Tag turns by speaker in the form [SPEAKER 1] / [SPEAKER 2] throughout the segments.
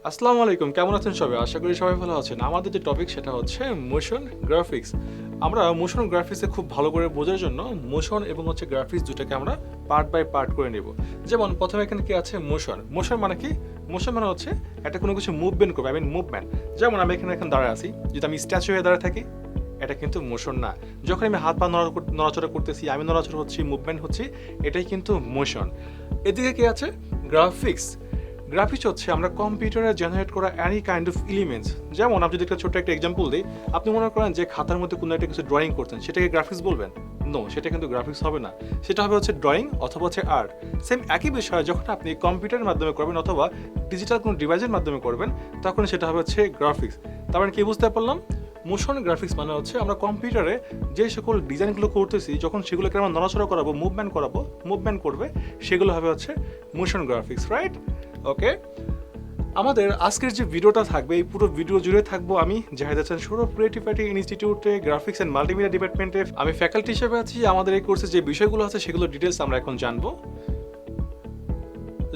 [SPEAKER 1] আসসালামু আলাইকুম, কেমন আছেন সবাই? আশা করি সবাই ভালো আছেন। আমাদের যে টপিক সেটা হচ্ছে মোশন গ্রাফিক্স। আমরা মোশন গ্রাফিক্সে খুব ভালো করে বোঝার জন্য মোশন এবং গ্রাফিক্স দুটাকে আমরা পার্ট বাই পার্ট করে নেব। যেমন প্রথমে এখানে কি আছে মোশন। মোশন মানে কি? মোশন মানে হচ্ছে একটা কোনো কিছু মুভমেন্ট করবে, মুভমেন্ট। যেমন আমি এখানে দাঁড়ায় আছি, যদি আমি স্ট্যাচু হয়ে দাঁড়ায় থাকি, এটা কিন্তু মোশন না। যখন আমি হাত পা নড়াচড়া করতেছি, আমি নড়াচড়া হচ্ছি, মুভমেন্ট হচ্ছি, এটাই কিন্তু মোশন। এদিকে কি আছে? গ্রাফিক্স। গ্রাফিক্স হচ্ছে আমরা কম্পিউটারে জেনারেট করা এনি কাইন্ড অফ এলিমেন্টস। যেমন আপনি যদি একটা ছোট্ট একটা এক্সাম্পল দিই, আপনি মনে করেন যে খাতার মধ্যে কোনো একটা কিছু ড্রয়িং করতেন, সেটাকে গ্রাফিক্স বলবেন? নো, সেটা কিন্তু গ্রাফিক্স হবে না। সেটা হবে ড্রয়িং অথবা আর্ট। সেম একই বিষয় যখন আপনি কম্পিউটারের মাধ্যমে করবেন অথবা ডিজিটাল কোনো ডিভাইসের মাধ্যমে করবেন, তখন সেটা হবে গ্রাফিক্স। তার মানে কি বুঝতে পারলাম? মোশন গ্রাফিক্স মানে হচ্ছে আমরা কম্পিউটারে যে সকল ডিজাইনগুলো করতেছি, যখন সেগুলোকে আমরা নড়াচড়া করাবো, মুভমেন্ট করবে, সেগুলো হবে মোশন গ্রাফিক্স, রাইট? ওকে, আমাদের আজকের যে ভিডিওটা থাকবে, এই পুরো ভিডিও জুড়ে থাকবো আমি জাহিদ হাসান, সৌরভ ক্রিয়েটিভিটি ইনস্টিটিউটে গ্রাফিক্স অ্যান্ড মাল্টিমিডিয়া ডিপার্টমেন্টে আমি ফ্যাকাল্টি হিসেবে আছি। আমাদের এই কোর্সে যে বিষয়গুলো আছে সেগুলো ডিটেলস আমরা এখন জানবো।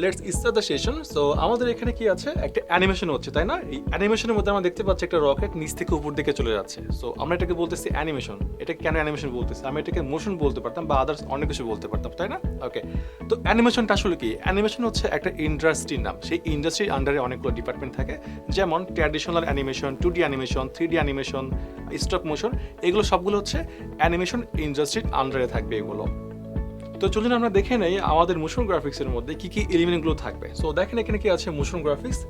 [SPEAKER 1] Let's start the session. So আমাদের এখানে কি আছে? একটা অ্যানিমেশন হচ্ছে, তাই না? এই অ্যানিমেশনের মধ্যে আমরা দেখতে পাচ্ছি একটা রকেট নিচ থেকে উপর দিকে চলে যাচ্ছে। সো আমরা এটাকে বলতেছি অ্যানিমেশন। এটা কেন অ্যানিমেশন বলতেছি? আমি এটাকে মোশন বলতে পারতাম বা আদার্স অনেক কিছু বলতে পারতাম, তাই না? ওকে, তো অ্যানিমেশনটা আসলে কি? অ্যানিমেশন হচ্ছে একটা ইন্ডাস্ট্রির নাম। সেই ইন্ডাস্ট্রির আন্ডারে অনেকগুলো ডিপার্টমেন্ট থাকে, যেমন traditional animation, 2D animation, 3D animation, stop motion. এগুলো সবগুলো অ্যানিমেশন ইন্ডাস্ট্রির আন্ডারে থাকবে এগুলো। তো চলুন আমরা দেখে নেই আমাদের মোশন গ্রাফিক্সের মধ্যে কি কি এলিমেন্টগুলো থাকবে। সো দেখেন এখানে কি আছে? Motion graphics,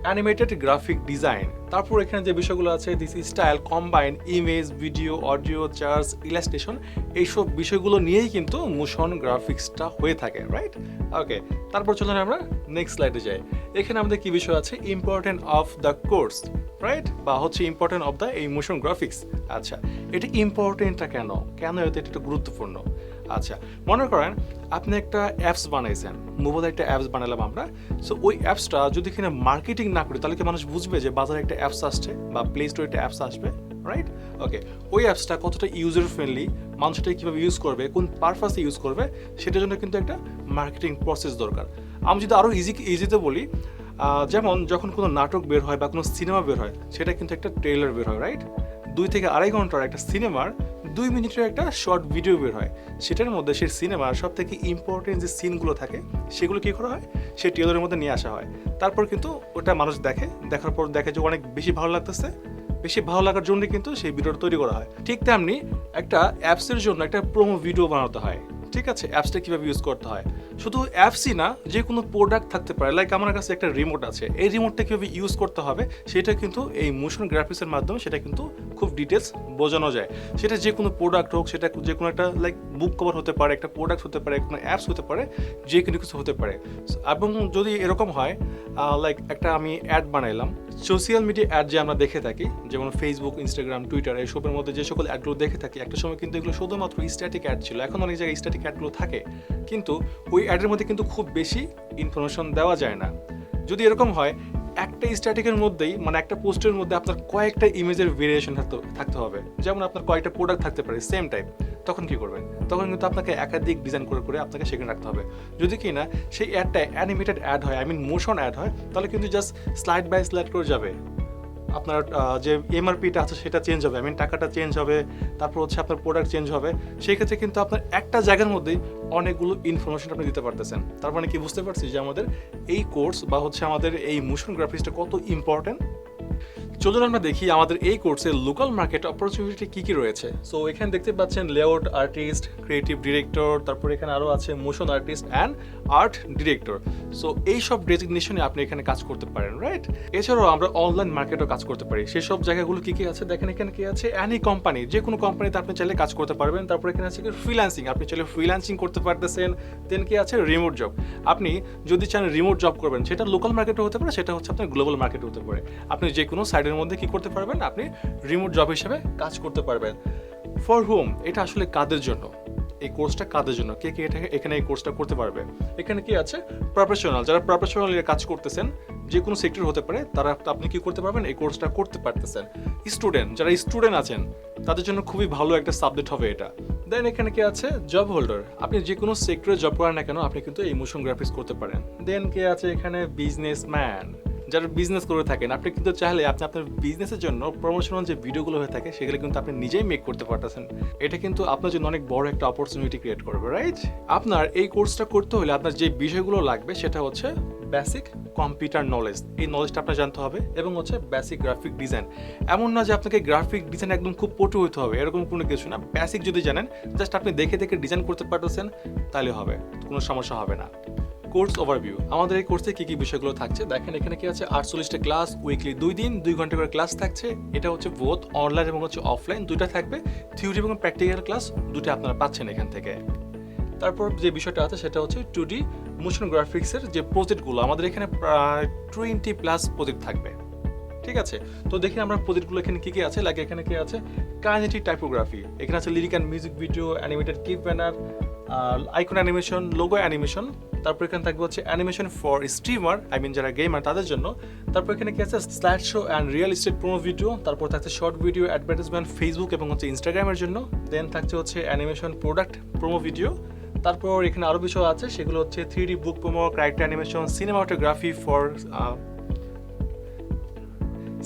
[SPEAKER 1] animated graphic design. তারপর এখানে যে বিষয়গুলো আছে, this style, combine, image, video, audio, charge, illustration, এইসব বিষয়গুলো নিয়েই কিন্তু মোশন গ্রাফিক্সটা হয়ে থাকে, রাইট? ওকে, তারপর চলুন আমরা নেক্সট স্লাইডে যাই। এখানে আমাদের কি বিষয় আছে? Important of the course, right? বা ইম্পর্টেন্ট অফ দ্য এই মোশন গ্রাফিক্স। আচ্ছা, এটা ইম্পর্টেন্টটা কেন এটা গুরুত্বপূর্ণ? আচ্ছা, মনে করেন আপনি একটা অ্যাপস বানাইছেন, মোবাইলে একটা অ্যাপস বানালাম আমরা। সো ওই অ্যাপসটা যদি কিনা মার্কেটিং না করি, তাহলে কি মানুষ বুঝবে যে বাজারে একটা অ্যাপস আসছে বা প্লে স্টোরে একটা অ্যাপস আসবে, রাইট? ওকে, ওই অ্যাপসটা কতটা ইউজার ফ্রেন্ডলি, মানুষ এটা কীভাবে ইউজ করবে, কোন পারপাসে ইউজ করবে, সেটার জন্য কিন্তু একটা মার্কেটিং প্রসেস দরকার। আমি যদি আরও ইজিতে বলি, যেমন যখন কোনো নাটক বের হয় বা কোনো সিনেমা বের হয়, সেটা কিন্তু একটা ট্রেলার বের হয়, রাইট? 2 থেকে 2.5 ঘন্টার একটা সিনেমার 2 মিনিটের একটা শর্ট ভিডিও বের হয়। সেটার মধ্যে সেই সিনেমার সব থেকে ইম্পর্টেন্ট যে সিনগুলো থাকে, সেগুলো কী করা হয়? সেই ট্রেলারের মধ্যে নিয়ে আসা হয়। তারপর কিন্তু ওটা মানুষ দেখার পর দেখে যে অনেক বেশি ভালো লাগতেছে, বেশি ভালো লাগার জন্য কিন্তু সেই ভিডিওটা তৈরি করা হয়। ঠিক তেমনি একটা অ্যাপসের জন্য একটা প্রোমো ভিডিও বানাতে হয়, ঠিক আছে? অ্যাপসটা কীভাবে ইউজ করতে হয়, শুধু অ্যাপসই না, যে কোনো প্রোডাক্ট থাকতে পারে। লাইক আমার কাছে একটা রিমোট আছে, এই রিমোটটা কীভাবে ইউজ করতে হবে সেটা কিন্তু এই মোশন গ্রাফিক্সের মাধ্যমে সেটা কিন্তু খুব ডিটেলস বোঝানো যায়। সেটা যে কোনো প্রোডাক্ট হোক, সেটা যে কোনো একটা লাইক বুক কভার হতে পারে, একটা প্রোডাক্ট হতে পারে, কোনো অ্যাপস হতে পারে, যে কোনো কিছু হতে পারে। এবং যদি এরকম হয়, লাইক একটা আমি অ্যাড বানাইলাম, সোশ্যাল মিডিয়া অ্যাড যে আমরা দেখে থাকি, যেমন ফেসবুক, ইনস্টাগ্রাম, টুইটার, এইসবের মধ্যে যে সকল অ্যাডগুলো দেখে থাকি, একটা সময় কিন্তু এগুলো শুধুমাত্র স্ট্যাটিক অ্যাড ছিল। এখন অনেক জায়গায় স্ট্যাটিক অ্যাডগুলো থাকে, কিন্তু ওই অ্যাডের মধ্যে কিন্তু খুব বেশি ইনফরমেশন দেওয়া যায় না। যদি এরকম হয়, একটা স্ট্যাটিকের মধ্যেই, মানে একটা পোস্টের মধ্যে আপনার কয়েকটা ইমেজের ভেরিয়েশন থাকতে হবে, যেমন আপনার কয়েকটা প্রোডাক্ট থাকতে পারে সেম টাইপ, তখন কি করবেন? তখন কিন্তু আপনাকে একাধিক ডিজাইন করে আপনাকে সেখানে রাখতে হবে। যদি কি না সেই অ্যাডটা অ্যানিমেটেড অ্যাড হয়, মোশন অ্যাড হয়, তাহলে কিন্তু জাস্ট স্লাইড বাই স্লাইড করে যাবে। আপনার যে এমআরপিটা আছে সেটা চেঞ্জ হবে, টাকাটা চেঞ্জ হবে, তারপর আপনার প্রোডাক্ট চেঞ্জ হবে। সেই ক্ষেত্রে কিন্তু আপনার একটা জায়গার মধ্যেই অনেকগুলো ইনফরমেশন আপনি দিতে পারতেছেন। তার মানে কি বুঝতে পারছি যে আমাদের এই কোর্স বা আমাদের এই মোশন গ্রাফিক্সটা কত ইম্পর্টেন্ট। চলুন আমরা দেখি আমাদের এই কোর্সে লোকাল মার্কেট অপরচুনিটি কী কী রয়েছে। সো এখানে দেখতে পাচ্ছেন লেআউট আর্টিস্ট, ক্রিয়েটিভ ডিরেক্টর, তারপর এখানে আরও আছে motion artist and art director. So এইসব ডেজিগনেশনে আপনি এখানে কাজ করতে পারেন, রাইট? এছাড়াও আমরা অনলাইন মার্কেটও কাজ করতে পারি। সেসব জায়গাগুলো কী কী আছে দেখেন। এখানে কী আছে? অ্যানি কোম্পানি, যে কোনো কোম্পানিতে আপনি চাইলে কাজ করতে পারবেন। তারপর এখানে আছে ফ্রিল্যান্সিং, আপনি চাইলে ফ্রিল্যান্সিং করতে পারতেছেন। দেন কি আছে? রিমোট জব, আপনি যদি চান রিমোট জব করবেন, সেটা লোকাল মার্কেটও হতে পারে, সেটা আপনার গ্লোবাল মার্কেটও হতে পারে। আপনি যে কোনো সাইডের মধ্যে কি করতে পারবেন? আপনি রিমোট জব হিসেবে কাজ করতে পারবেন। ফর হোম, এটা আসলে কাদের জন্য? এই কোর্সটা কাদের জন্য? কে কে এখানে এই কোর্সটা করতে পারবে? এখানে কি আছে? প্রফেশনাল, যারা প্রফেশনাল কাজ করতেছেন, যে কোনো সেক্টর হতে পারে, তারা আপনি কি করতে পারবেন? এই কোর্সটা করতে পারতেছেন। স্টুডেন্ট, যারা স্টুডেন্ট আছেন, তাদের জন্য খুবই ভালো একটা সাবজেক্ট হবে এটা। দেন এখানে কি আছে? জব হোল্ডার, আপনি যে কোনো সেক্টরে জব করেন না কেন, আপনি কিন্তু এই মোশন গ্রাফিক্স করতে পারেন। দেন কে আছে এখানে? বিজনেসম্যান, যারা বিজনেস করে থাকেন, আপনি কিন্তু চাইলে আপনি আপনার বিজনেসের জন্য প্রমোশনাল যে ভিডিওগুলো হয়ে থাকে সেগুলো কিন্তু আপনি নিজেই মেক করতে পারতেছেন। এটা কিন্তু আপনার জন্য অনেক বড় একটা অপরচুনিটি ক্রিয়েট করবে, রাইট? আপনার এই কোর্সটা করতে হলে আপনার যে বিষয়গুলো লাগবে সেটা হচ্ছে বেসিক কম্পিউটার নলেজ। এই নলেজটা আপনার জানতে হবে, এবং হচ্ছে বেসিক গ্রাফিক ডিজাইন। এমন না যে আপনাকে গ্রাফিক ডিজাইন একদম খুব পটু হতে হবে, এরকম কোনো কিছু না। বেসিক যদি জানেন, জাস্ট আপনি দেখে দেখে ডিজাইন করতে পারতেছেন, তাহলে হবে, কোনো সমস্যা হবে না। কোর্স ওভারভিউ, আমাদের এই কোর্সে কী কী বিষয়গুলো থাকছে দেখেন। এখানে কি আছে, 48টা ক্লাস, উইকলি 2 দিন 2 ঘন্টা করে ক্লাস থাকছে। এটা হচ্ছে বোথ অনলাইন এবং হচ্ছে অফলাইন, দুইটা থাকবে। থিওরি এবং প্র্যাকটিক্যাল ক্লাস দুটো আপনারা পাচ্ছেন এখান থেকে। তারপর যে বিষয়টা আছে সেটা হচ্ছে 2D মোশন গ্রাফিক্সের যে প্রজেক্টগুলো, আমাদের এখানে প্রায় 20+ প্রজেক্ট থাকবে, ঠিক আছে? তো দেখি আমরা প্রজেক্টগুলো এখানে কী কী আছে। লাগে এখানে কি আছে, কাইনেটিক টাইপোগ্রাফি, এখানে আছে lyric and music video, animated keep banner, icon animation, logo animation. তারপর এখানে থাকবে হচ্ছে অ্যানিমেশন ফর স্ট্রিমার, যারা গেমার তাদের জন্য। তারপর এখানে কি আছে, slide show and real estate promo video. তারপর থাকছে শর্ট ভিডিও অ্যাডভার্টাইজমেন্ট ফেসবুক এবং হচ্ছে ইনস্টাগ্রামের জন্য। দেন থাকছে হচ্ছে অ্যানিমেশন প্রোডাক্ট প্রোমো ভিডিও। তারপর এখানে আরও বিষয় আছে, সেগুলো হচ্ছে 3D book promo, character animation,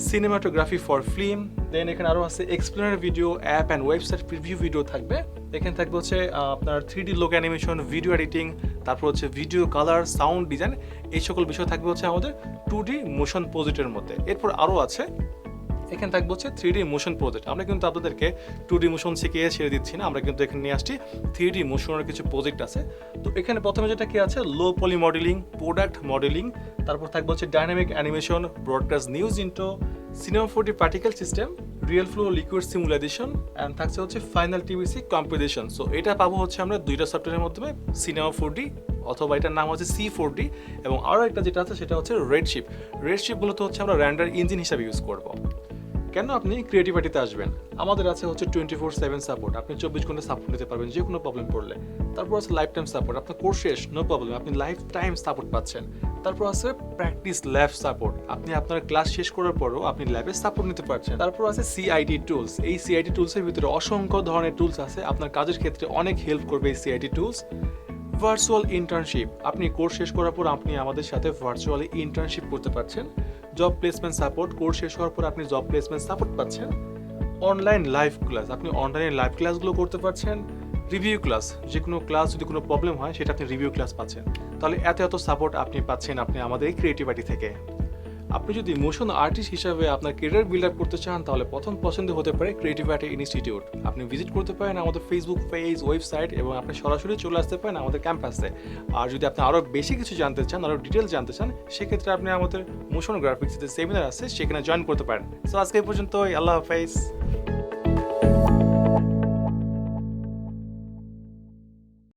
[SPEAKER 1] cinematography for film. Then এখানে আরও আছে explainer video, app and website preview video থাকবে। এখানে থাকবে হচ্ছে আপনার 3D logo animation, video editing, তারপর হচ্ছে ভিডিও কালার, সাউন্ড ডিজাইন। এই সকল বিষয় থাকবে হচ্ছে আমাদের 2D মোশন প্রজেক্টের মধ্যে। এরপর আরও আছে, এখানে থাকবে হচ্ছে 3D মোশন প্রজেক্ট। আমরা কিন্তু আপনাদেরকে 2D মোশন শিখিয়ে ছেড়ে দিচ্ছি না, আমরা কিন্তু এখানে নিয়ে আসছি 3D মোশনের কিছু প্রজেক্ট আছে। তো এখানে প্রথমে যেটা কি আছে, লো পলি মডেলিং, প্রোডাক্ট মডেলিং। তারপর থাকবে হচ্ছে dynamic animation, broadcast news into, cinema 4D particle system, real flow liquid simulation, and থাকছে হচ্ছে ফাইনাল টিভিসি কম্পিটিশন। সো এটা পাবো হচ্ছে আমরা দুইটা সফটওয়্যারের মাধ্যমে, সিনেমা 4D অথবা এটার নাম হচ্ছে C4D, এবং আরও একটা যেটা আছে সেটা হচ্ছে রেডশিপ মূলত হচ্ছে আমরা র্যান্ডার ইঞ্জিন হিসাবে ইউজ করবো। কেন আপনি ক্রিয়েটিভিটিতে আসবেন, আমাদের আছে হচ্ছে 24/7 সাপোর্ট, আপনি 24 ঘন্টা সাপোর্ট নিতে পারবেন যে কোনো প্রবলেম পড়লে। তারপর আছে লাইফ টাইম সাপোর্ট, আপনার কোর্স শেষ নো প্রবলেম, আপনি লাইফ টাইম সাপোর্ট পাচ্ছেন। তারপর আছে প্র্যাকটিস ল্যাব সাপোর্ট, আপনি আপনার ক্লাস শেষ করার পরও আপনি ল্যাবে সাপোর্ট নিতে পারছেন। তারপর আছে CIT টুলস, এই CIT টুলসের ভিতরে অসংখ্য ধরনের টুলস আছে, আপনার কাজের ক্ষেত্রে অনেক হেল্প করবে এই CIT টুলস। ভার্চুয়াল ইন্টার্নশিপ, আপনি কোর্স শেষ করার পর আপনি আমাদের সাথে ভার্চুয়ালি ইন্টার্নশিপ করতে পারছেন। জব প্লেসমেন্ট সাপোর্ট, কোর্স শেষ হওয়ার পর আপনি জব প্লেসমেন্ট সাপোর্ট পাচ্ছেন। অনলাইন লাইভ ক্লাস, আপনি অনলাইনে লাইভ ক্লাসগুলো করতে পারছেন। রিভিউ ক্লাস, যে কোনো ক্লাস যদি কোনো প্রবলেম হয় সেটা আপনি রিভিউ ক্লাস পাচ্ছেন। তাহলে এত সাপোর্ট আপনি পাচ্ছেন আপনি আমাদের এই ক্রিয়েটিভিটি থেকে। আপনি যদি মোশন আর্টিস্ট হিসাবে আপনার কেরিয়ার বিল্ড আপ করতে চান, তাহলে প্রথম পছন্দ হতে পারে ক্রিয়েটিভিটি ইনস্টিটিউট। আপনি ভিজিট করতে পারেন আমাদের ফেসবুক পেজ, ওয়েবসাইট, এবং আপনি সরাসরি চলে আসতে পারেন আমাদের ক্যাম্পাসে। আর যদি আপনি আরও বেশি কিছু জানতে চান, আরও ডিটেলস জানতে চান, সেক্ষেত্রে আপনি আমাদের মোশন গ্রাফিক্স যে সেমিনার আছে সেখানে জয়েন করতে পারেন। সো আজকে এই পর্যন্ত, আল্লাহ হাফেজ।